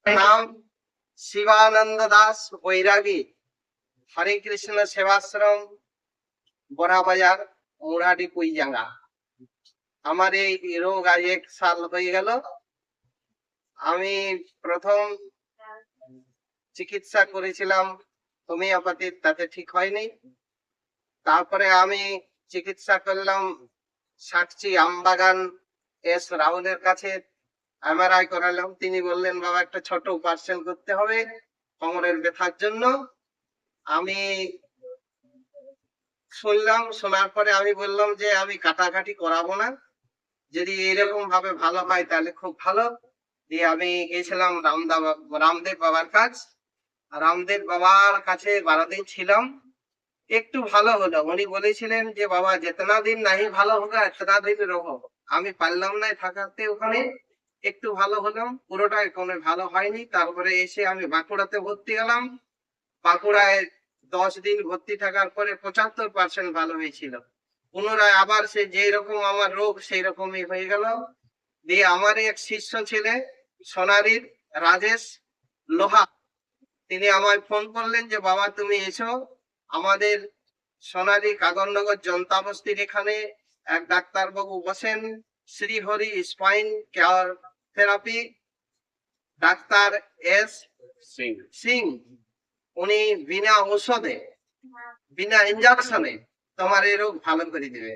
নাম শিবানন্দ দাস বৈরাগী, হরে কৃষ্ণ সেবাশ্রম, বড়াবাজার, মুরাডি কুইজাঙ্গা। আমার এই রোগ আজ 1 সাল হয়ে গেল। আমি প্রথম চিকিৎসা করেছিলাম হোমিওপ্যাথির, তাতে ঠিক হয়নি। তারপরে আমি চিকিৎসা করলাম সাকচি আমবাগান এস রাহুলের কাছে, এমআরআই করালাম। তিনি বললেন বাবা একটা ছোট অপারেশন করতে হবে কোমরের ব্যথার জন্য। আমি শুনলাম, শোনার পরে আমি বললাম যে আমি কাটাকাটি করাবো না, যদি এরকম ভাবে ভালো হয় তাহলে খুব ভালো। দিয়ে আমি গেছিলাম রামদেব বাবার কাছ। রামদেব বাবার কাছে 12 দিন ছিলাম, একটু ভালো হলো। উনি বলেছিলেন যে বাবা যেতনা দিন নাহি ভালো হোগা এতনা দিন রহো। আমি পারলাম না থাকাতে ওখানে, একটু ভালো হলাম, পুরোটাই কোনো ভালো হয়নি। তারপরে এসে আমি বাঁকুড়াতে ভর্তি হলাম। বাঁকুড়ায় 10 দিন ভর্তি থাকার পরে 75% ভালো হয়েছিল। পুনরায় আবার সে যেই রকম আমার রোগ সেই রকমই হয়ে গেল। দিয়ে আমার এক শিষ্য ছেলে সোনারির রাজেশ লোহা, তিনি আমায় ফোন করলেন যে বাবা তুমি এসো আমাদের সোনারি কাগরনগর জনতা বস্তির এখানে এক ডাক্তারবাবু বসেন, Shrihari spine care therapy, doctor S Singh. উনি বিনা ঔষধে বিনা ইঞ্জেকশনে তোমার এই রোগ ভালো করে দিবে।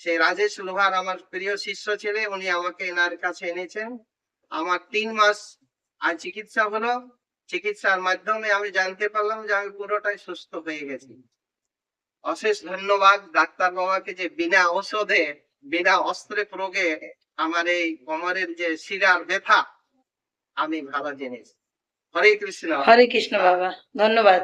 সেই রাজেশ লোহার আমার প্রিয় শিষ্য ছেলে, উনি আমাকে এনার কাছে এনেছেন। আমার 3 মাস আর চিকিৎসা হলো। চিকিৎসার মাধ্যমে আমি জানতে পারলাম যে আমি পুরোটাই সুস্থ হয়ে গেছি। অশেষ ধন্যবাদ ডাক্তার বাবাকে, যে বিনা ঔষধে বিনা অস্ত্রে প্রয়োগে আমার এই কোমরের যে শিরার ব্যথা আমি ভালো জিনিস। হরে কৃষ্ণ। হরে কৃষ্ণ বাবা, ধন্যবাদ।